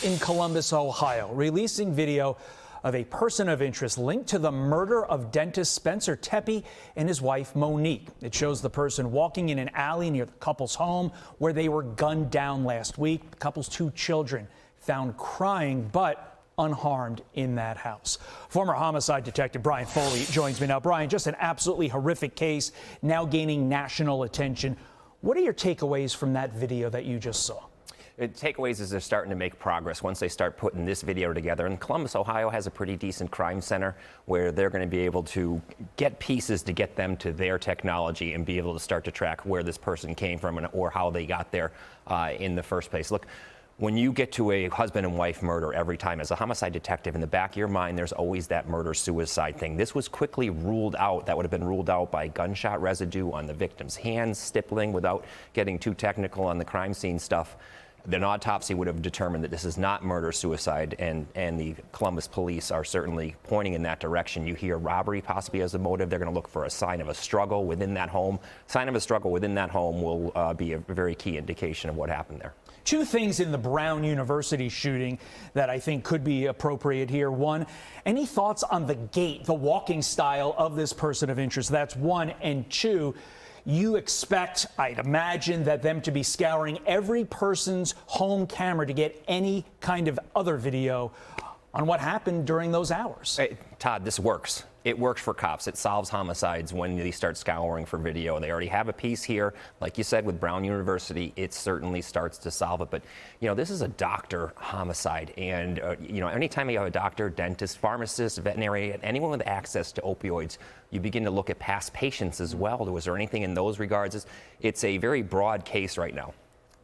In Columbus, Ohio, releasing video of a person of interest linked to the murder of dentist Spencer Tepe and his wife Monique. It shows the person walking in an alley near the couple's home where they were gunned down last week. The couple's two children found crying but unharmed in that house. Former homicide detective Brian Foley joins me now. Brian, just an absolutely horrific case now gaining national attention. What are your takeaways from that video that you just saw? Takeaways is they're starting to make progress once they start putting this video together. And Columbus, Ohio has a pretty decent crime center where they're going to be able to get pieces to get them to their technology and be able to start to track where this person came from or how they got there in the first place. Look, when you get to a husband and wife murder every time as a homicide detective, in the back of your mind, there's always that murder-suicide thing. This was quickly ruled out. That would have been ruled out by gunshot residue on the victim's hands, stippling, without getting too technical on the crime scene stuff. An autopsy would have determined that this is not murder-suicide, and the Columbus police are certainly pointing in that direction. You hear robbery possibly as a motive. They're going to look for a sign of a struggle within that home. Sign of a struggle within that home will be a very key indication of what happened there. Two things in the Brown University shooting that I think could be appropriate here. One, any thoughts on the gait, the walking style of this person of interest? That's one. And two, you expect, I'd imagine, that them to be scouring every person's home camera to get any kind of other video on what happened during those hours. Hey, Todd, this works. It works for cops. It solves homicides when they start scouring for video. They already have a piece here. Like you said, with Brown University, it certainly starts to solve it. But, you know, this is a doctor homicide. And, you know, anytime you have a doctor, dentist, pharmacist, veterinarian, anyone with access to opioids, you begin to look at past patients as well. Was there anything in those regards? It's a very broad case right now.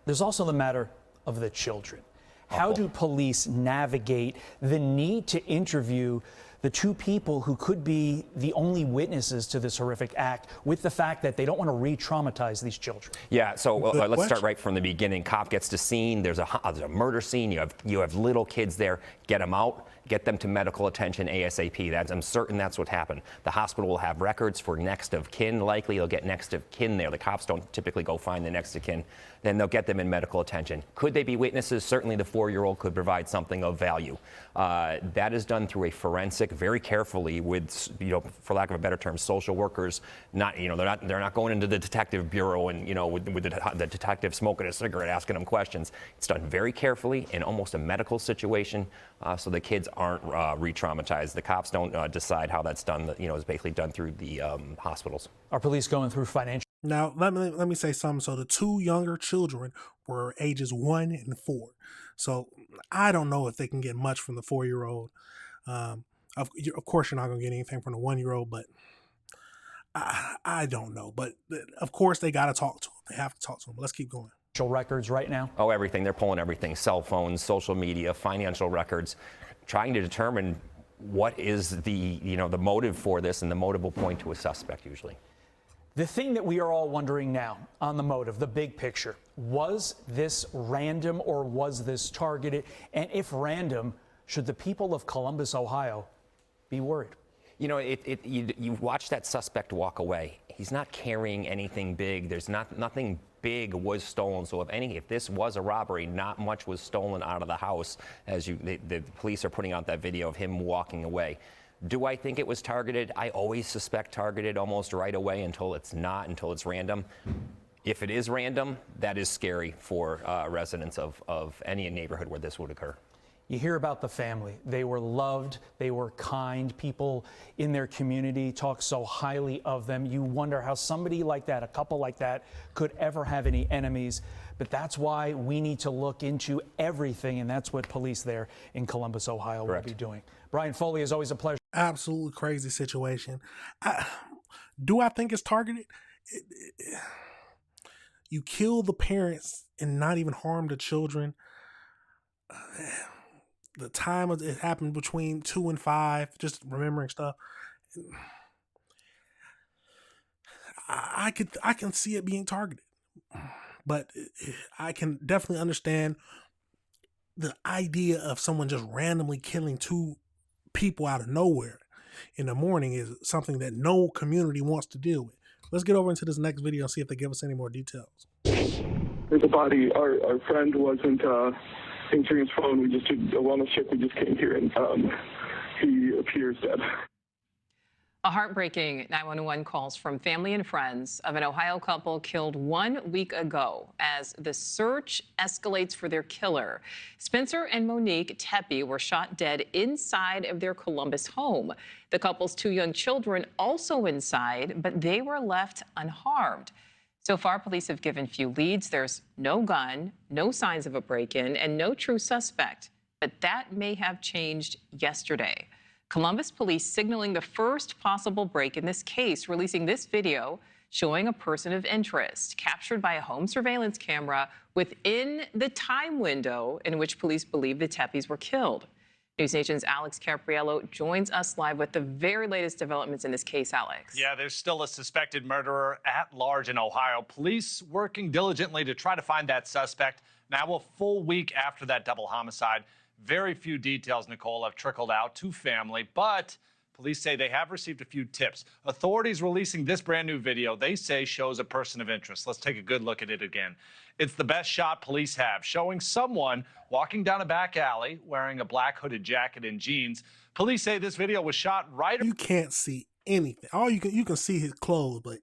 There's also the matter of the children. How do police navigate the need to interview the two people who could be the only witnesses to this horrific act, with the fact that they don't want to re-traumatize these children? Yeah, so let's start right from the beginning. Cop gets to scene. There's a murder scene. You have little kids there. Get them out. Get them to medical attention ASAP. I'm certain that's what happened. The hospital will have records for next of kin. Likely they'll get next of kin there. The cops don't typically go find the next of kin. Then they'll get them in medical attention. Could they be witnesses? Certainly the 4-year-old could provide something of value. That is done through a forensic, very carefully with, you know, for lack of a better term, social workers. Not, you know, they're not going into the detective bureau and, you know, with the detective smoking a cigarette asking them questions. It's done very carefully in almost a medical situation, so the kids aren't re-traumatized. The cops don't decide how that's done. You know, it's basically done through the hospitals. Are police going through financial? Now, let me say something. So the two younger children were ages 1 and 4. So I don't know if they can get much from the 4-year-old. Of course, you're not going to get anything from the 1-year-old, but I don't know. But of course, they got to talk to him. They have to talk to him. Let's keep going. Records right now? Oh, everything. They're pulling everything. Cell phones, social media, financial records, trying to determine what is the, you know, the motive for this, and the motive will point to a suspect usually. The thing that we are all wondering now on the motive, the big picture, was this random or was this targeted? And if random, should the people of Columbus, Ohio be worried? You know, you watch that suspect walk away. He's not carrying anything big. There's nothing big was stolen. So if this was a robbery, not much was stolen out of the house. As the police are putting out that video of him walking away. Do I think it was targeted? I always suspect targeted almost right away until it's not, until it's random. If it is random, that is scary for residents of any neighborhood where this would occur. You hear about the family. They were loved. They were kind. People in their community talk so highly of them. You wonder how somebody like that, a couple like that, could ever have any enemies. But that's why we need to look into everything, and that's what police there in Columbus, Ohio will be doing. Brian Foley, is always a pleasure. Absolutely crazy situation. Do I think it's targeted? You kill the parents and not even harm the children. The time it happened between 2 and 5, just remembering stuff. I can see it being targeted, but I can definitely understand the idea of someone just randomly killing 2 people out of nowhere in the morning is something that no community wants to deal with. Let's get over into this next video and see if they give us any more details. The body, our friend wasn't answering his phone. We just did a wellness check. We just came here, and he appears dead. A heartbreaking 911 calls from family and friends of an Ohio couple killed 1 week ago as the search escalates for their killer. Spencer and Monique Tepe were shot dead inside of their Columbus home. The couple's 2 young children also inside, but they were left unharmed. So far, police have given few leads. There's no gun, no signs of a break-in, and no true suspect. But that may have changed yesterday. Columbus police signaling the first possible break in this case, releasing this video showing a person of interest captured by a home surveillance camera within the time window in which police believe the Tepes were killed. News Nation's Alex Capriello joins us live with the very latest developments in this case. Alex. Yeah, there's still a suspected murderer at large in Ohio. Police working diligently to try to find that suspect. Now a full week after that double homicide. Very few details, Nicole, have trickled out to family, but police say they have received a few tips. Authorities releasing this brand new video they say shows a person of interest. Let's take a good look at it again. It's the best shot police have, showing someone walking down a back alley wearing a black hooded jacket and jeans. Police say this video was shot right. You can't see anything. All you can see his clothes, but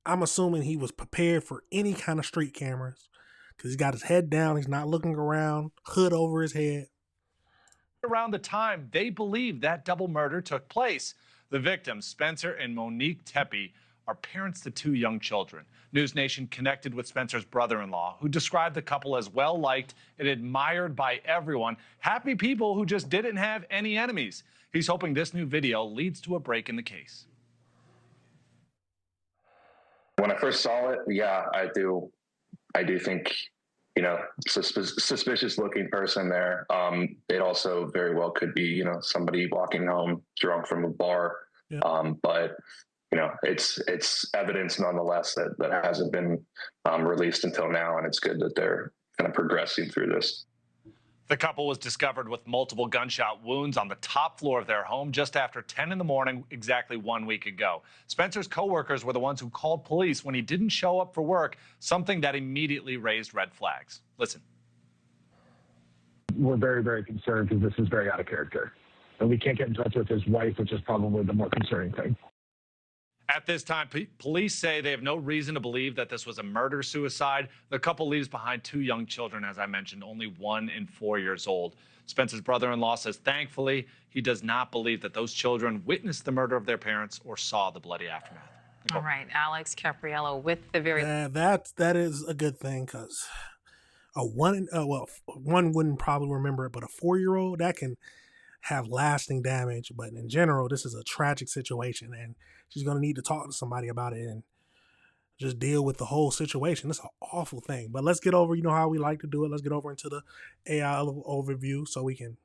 I'm assuming he was prepared for any kind of street cameras because he's got his head down. He's not looking around, hood over his head. Around the time they believe that double murder took place. The victims, Spencer and Monique Tepe, are parents to 2 young children. News Nation connected with Spencer's brother-in-law, who described the couple as well-liked and admired by everyone, happy people who just didn't have any enemies. He's hoping this new video leads to a break in the case. When I first saw it, yeah, I do think, you know, suspicious looking person there. It also very well could be, you know, somebody walking home drunk from a bar. Yeah. But, you know, it's evidence nonetheless that hasn't been released until now. And it's good that they're kind of progressing through this. The couple was discovered with multiple gunshot wounds on the top floor of their home just after 10 in the morning, exactly 1 week ago. Spencer's coworkers were the ones who called police when he didn't show up for work, something that immediately raised red flags. Listen. We're very, very concerned because this is very out of character. And we can't get in touch with his wife, which is probably the more concerning thing. At this time, police say they have no reason to believe that this was a murder-suicide. The couple leaves behind 2 young children, as I mentioned, only 1 and 4 years old. Spencer's brother-in-law says, thankfully, he does not believe that those children witnessed the murder of their parents or saw the bloody aftermath. All right, Alex Capriello with the very... that is a good thing because one wouldn't probably remember it, but a 4-year-old, that can have lasting damage. But in general, this is a tragic situation, and she's going to need to talk to somebody about it and just deal with the whole situation. It's an awful thing. But let's get over, you know how we like to do it. Let's get over into the AI overview so we can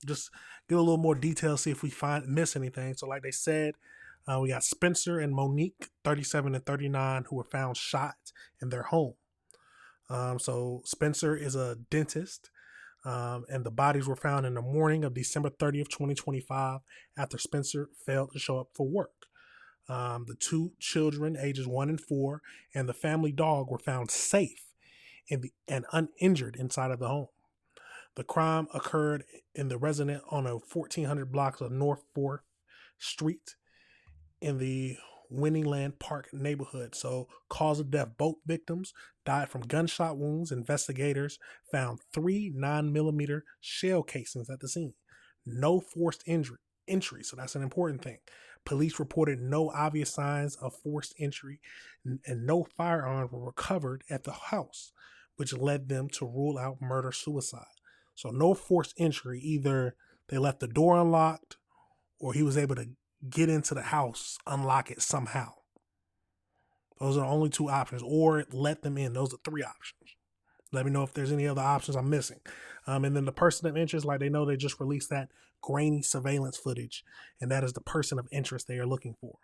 just get a little more detail, see if we miss anything. So like they said, we got Spencer and Monique, 37 and 39, who were found shot in their home. So Spencer is a dentist. And the bodies were found in the morning of December 30th, 2025, after Spencer failed to show up for work. The 2 children, ages 1 and 4, and the family dog were found safe and uninjured inside of the home. The crime occurred in the residence on a 1400 blocks of North 4th Street in the Winningland Park neighborhood. So, cause of death, both victims died from gunshot wounds. Investigators found 3 9mm shell casings at the scene. No forced entry, so that's an important thing. Police reported no obvious signs of forced entry, and no firearms were recovered at the house, which led them to rule out murder-suicide. So no forced entry. Either they left the door unlocked or he was able to get into the house, unlock it somehow. Those are the only 2 options, or let them in. Those are 3 options. Let me know if there's any other options I'm missing. And then the person of interest, like they know they just released that grainy surveillance footage, and that is the person of interest they are looking for.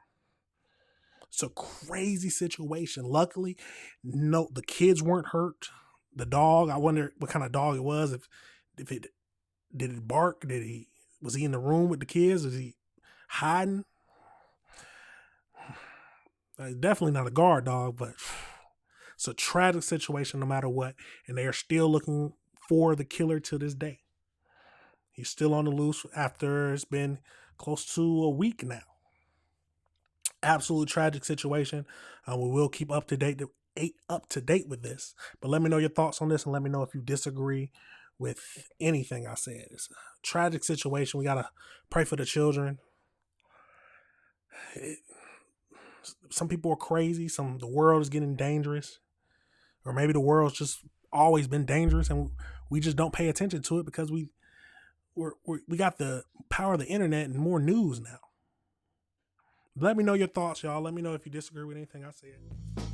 It's a crazy situation. Luckily, no, the kids weren't hurt. The dog, I wonder what kind of dog it was. If it did it bark? Was he in the room with the kids? Was he hiding? Definitely not a guard dog, but it's a tragic situation no matter what. And they are still looking for the killer to this day. He's still on the loose after it's been close to a week now. Absolute tragic situation. We will keep up to date with this. But let me know your thoughts on this, and let me know if you disagree with anything I said. It's a tragic situation. We gotta pray for the children. Some people are crazy. The world is getting dangerous, or maybe the world's just always been dangerous, and we just don't pay attention to it because we got the power of the internet and more news now. Let me know your thoughts, y'all. Let me know if you disagree with anything I said.